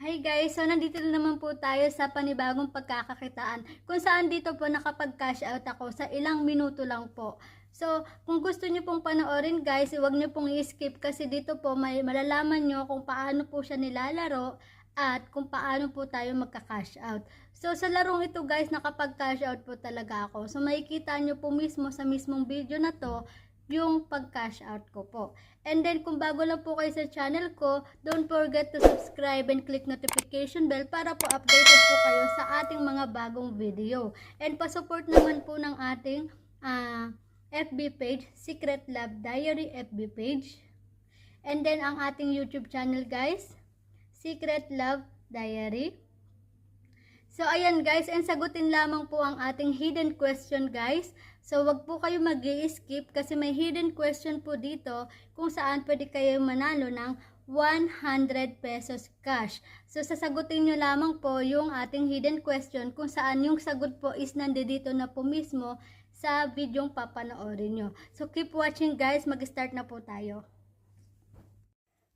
Hi guys! So nandito na naman po tayo sa panibagong pagkakakitaan kung saan dito po nakapag-cash out ako sa ilang minuto lang po. So kung gusto nyo pong panoorin guys, huwag nyo pong i-skip kasi dito po may malalaman nyo kung paano po siya nilalaro at kung paano po tayo magka-cash out. So sa larong ito guys, nakapag-cash out po talaga ako. So makikita nyo po mismo sa mismong video na to yung pag-cash out ko po. And then kung bago lang po kayo sa channel ko, don't forget to subscribe and click notification bell para po updated po kayo sa ating mga bagong video. And pa-support naman po ng ating FB page, Secret Love Diary FB page. And then ang ating YouTube channel guys, Secret Love Diary. So ayan guys, and sagutin lamang po ang ating hidden question guys. So wag po kayo mag-i-skip kasi may hidden question po dito kung saan pwede kayo manalo ng 100 pesos cash. So sasagutin nyo lamang po yung ating hidden question kung saan yung sagot po is nandito na po mismo sa videong papanoorin nyo. So keep watching guys, mag-start na po tayo.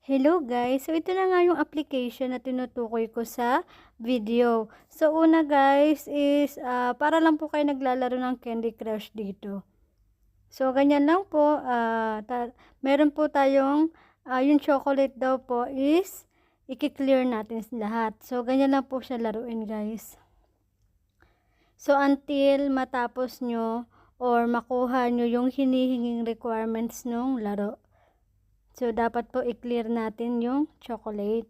Hello guys! So ito na nga yung application na tinutukoy ko sa video. So una guys is para lang po kayo naglalaro ng Candy Crush dito. So ganyan lang po. Meron po tayong yung chocolate daw po is i-clear natin lahat. So ganyan lang po siya laruin guys. So until matapos nyo or makuha nyo yung hinihinging requirements nung laro. So, dapat po i-clear natin yung chocolate.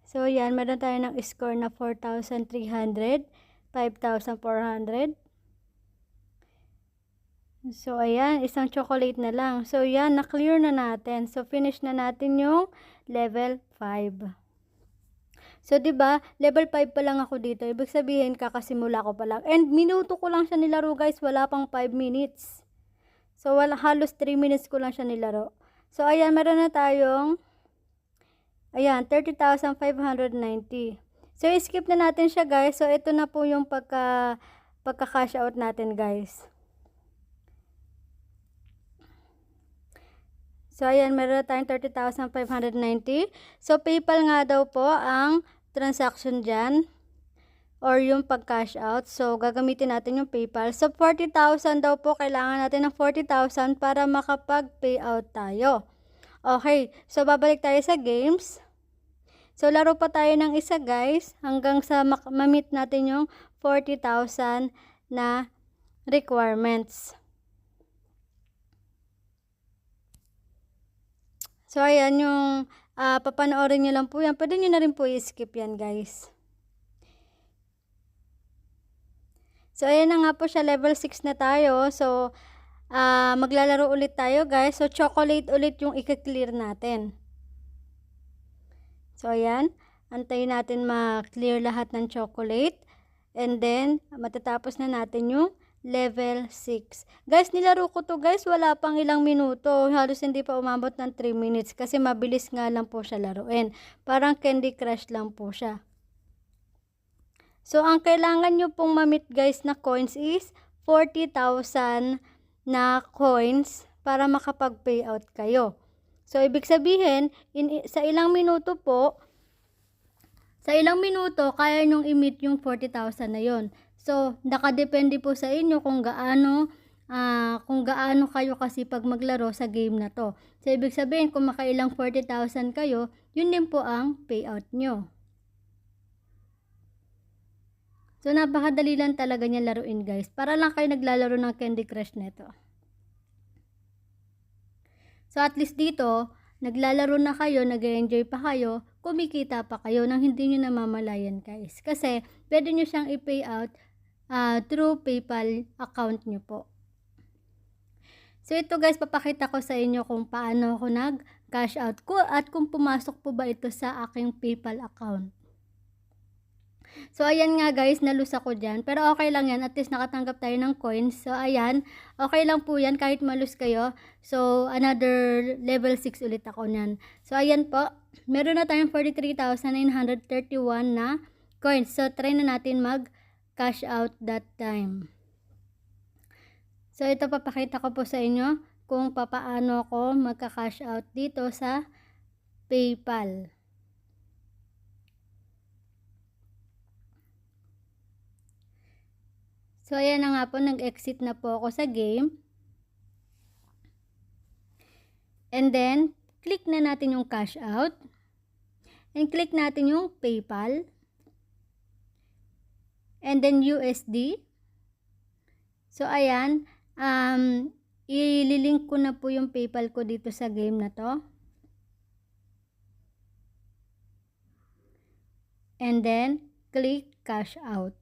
So, yan. Meron tayo ng score na 4,300, 5,400. So, ayan. Isang chocolate na lang. So, yan. Na-clear na natin. So, finish na natin yung level 5. So, diba, level 5 pa lang ako dito. Ibig sabihin, kakasimula ko pa lang. And, minuto ko lang siya nilaro, guys. Wala pang 5 minutes. So, halos 3 minutes ko lang siya nilaro. So, ayan, meron na tayong, ayan, 30,590. So, skip na natin siya, guys. So, ito na po yung pagka-cash out natin, guys. So, ayan, meron na tayong 30,590. So, PayPal nga daw po ang transaction dyan. Or yung pag-cash out. So, gagamitin natin yung PayPal. So, 40,000 daw po. Kailangan natin ng 40,000 para makapag-payout tayo. Okay. So, babalik tayo sa games. So, laro pa tayo ng isa guys. Hanggang sa ma-meet natin yung 40,000 na requirements. So, ayan yung papanoorin nyo lang po yan. Pwede nyo na rin po i-skip yan guys. So, ayan na nga po siya, level 6 na tayo. So, maglalaro ulit tayo, guys. So, chocolate ulit yung i-clear natin. So, ayan. Antayin natin ma-clear lahat ng chocolate. And then, matatapos na natin yung level 6. Guys, nilaro ko to, guys. Wala pang ilang minuto. Halos hindi pa umabot ng 3 minutes. Kasi mabilis nga lang po siya laruin. Parang Candy Crush lang po siya. So, ang kailangan nyo pong ma-meet guys na coins is 40,000 na coins para makapag-payout kayo. So, ibig sabihin, sa ilang minuto po, kaya nyong i-meet yung 40,000 na yon. So, nakadepende po sa inyo kung gaano kayo kasipag maglaro sa game na to. So, ibig sabihin, kung makailang 40,000 kayo, yun din po ang payout nyo. So, napakadali lang talaga niya laruin guys. Para lang kayo naglalaro ng Candy Crush nito. So, at least dito, naglalaro na kayo, nag-enjoy pa kayo, kumikita pa kayo nang hindi nyo namamalayan guys. Kasi, pwede nyo siyang i-pay out through PayPal account nyo po. So, ito guys, papakita ko sa inyo kung paano ako nag-cash out ko at kung pumasok po ba ito sa aking PayPal account. So, ayan nga guys, nalus ako dyan. Pero okay lang yan. At least nakatanggap tayo ng coins. So, ayan. Okay lang po yan kahit malus kayo. So, another level 6 ulit ako nyan. So, ayan po. Meron na tayong 43,931 na coins. So, try na natin mag-cash out that time. So, ito papakita ko po sa inyo kung papaano ako magka-cash out dito sa PayPal. So, ayan na nga po, nag-exit na po ako sa game. And then, click na natin yung cash out. And click natin yung PayPal. And then USD. So, ayan. Ililink ko na po yung PayPal ko dito sa game na to. And then, click cash out.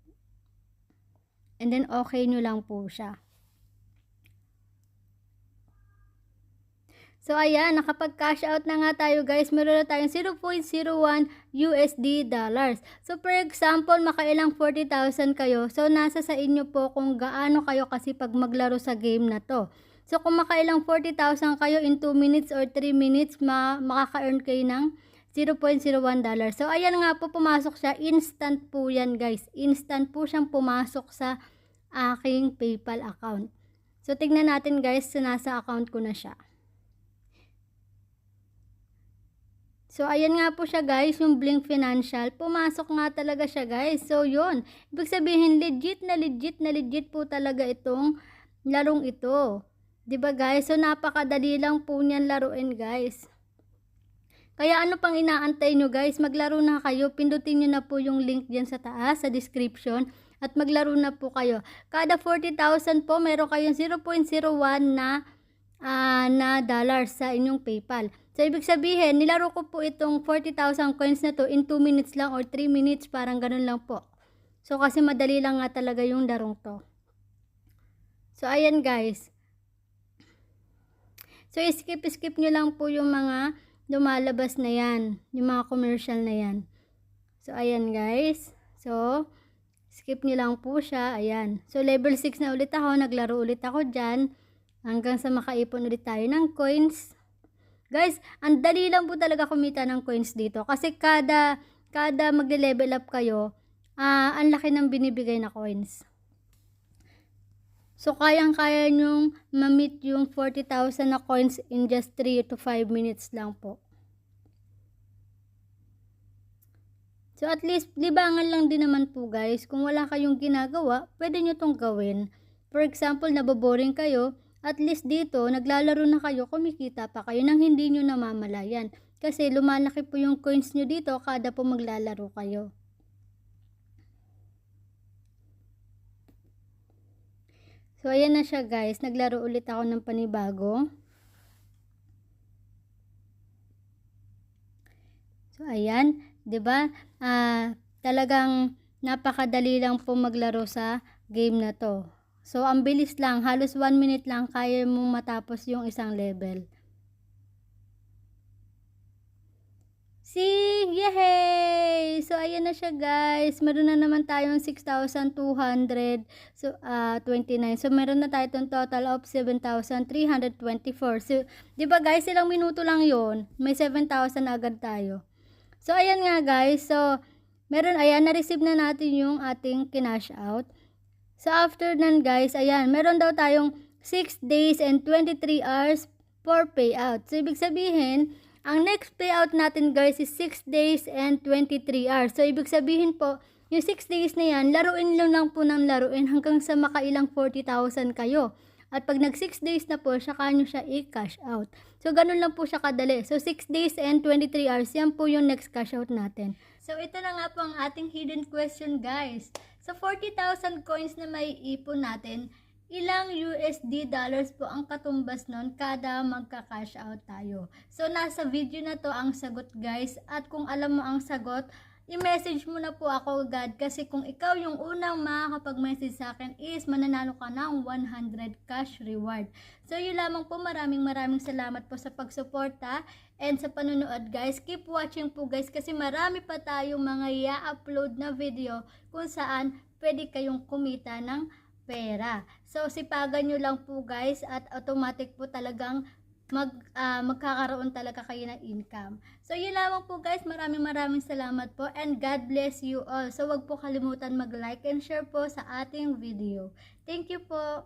And then, okay nyo lang po siya. So, ayan, nakapag-cash out na nga tayo guys. Meron na tayong 0.01 USD dollars. So, for example, makailang 40,000 kayo. So, nasa sa inyo po kung gaano kayo kasipag maglaro sa game na to. So, kung makailang 40,000 kayo in 2 minutes or 3 minutes, makaka-earn kayo ng 0.01 dollars. So, ayan nga po, pumasok siya. Instant po yan guys. Instant po siyang pumasok sa aking PayPal account. So, tignan natin guys, nasa account ko na siya. So, ayan nga po siya guys, yung Blink Financial. Pumasok nga talaga siya guys. So, yun. Ibig sabihin, legit po talaga itong larong ito. Diba guys? So, napakadali lang po niyan laruin guys. Kaya ano pang inaantay nyo guys? Maglaro na kayo. Pindutin nyo na po yung link dyan sa taas, sa description. At maglaro na po kayo. Kada 40,000 po, meron kayong 0.01 na dollars sa inyong PayPal. So, ibig sabihin, nilaro ko po itong 40,000 coins na to in 2 minutes lang or 3 minutes, parang ganun lang po. So, kasi madali lang nga talaga yung larong to. So, ayan guys. So, skip nyo lang po yung mga lumalabas na yan, yung mga commercial na yan. So, ayan guys. So, skip nyo lang po siya. Ayan. So, level 6 na ulit ako. Naglaro ulit ako dyan. Hanggang sa makaipon ulit tayo ng coins. Guys, ang dali lang po talaga kumita ng coins dito. Kasi kada magle-level up kayo, ang laki ng binibigay na coins. So, kayang-kaya nyong ma-meet yung 40,000 na coins in just 3 to 5 minutes lang po. So, at least, libangan lang din naman po guys. Kung wala kayong ginagawa, pwede nyo tong gawin. For example, naboboring kayo, at least dito, naglalaro na kayo, kumikita pa kayo nang hindi nyo namamalayan. Kasi lumalaki po yung coins nyo dito kada po maglalaro kayo. So, ayan na siya guys. Naglaro ulit ako ng panibago. So, ayan. 'Di ba? Talagang napakadali lang po maglaro sa game na to. So, ang bilis lang. Halos 1 minute lang kaya mong matapos yung isang level. See? Yay! So, ayan na siya guys. Meron na naman tayong 6,229. So, meron na tayo itong total of 7,324. So, di ba guys, ilang minuto lang yon, may 7,000 agad tayo. So, ayan nga guys. So, ayan, na-receive na natin yung ating kinash out. So, after nan guys, ayan, meron daw tayong 6 days and 23 hours for payout. So, ibig sabihin, ang next payout natin guys is 6 days and 23 hours. So, ibig sabihin po, yung 6 days na yan, laruin lang po ng laruin hanggang sa makailang 40,000 kayo. At pag nag 6 days na po, saka nyo siya i-cash out. So, ganun lang po siya kadali. So, 6 days and 23 hours, yan po yung next cash out natin. So, ito na nga po ang ating hidden question guys. So, 40,000 coins na may ipon natin, ilang USD dollars po ang katumbas nun kada magka-cash out tayo. So, nasa video na to ang sagot guys. At kung alam mo ang sagot, i-message mo na po ako agad. Kasi kung ikaw yung unang makakapag-message sa akin is mananalo ka ng 100 cash reward. So, yun lamang po. Maraming salamat po sa pagsuporta and sa panonood guys. Keep watching po guys kasi marami pa tayong mga i-upload na video kung saan pwede kayong kumita ng pera. So, sipagan nyo lang po guys at automatic po talagang magkakaroon talaga kayo ng income. So, yun lamang po guys. Maraming salamat po and God bless you all. So, wag po kalimutan mag-like and share po sa ating video. Thank you po.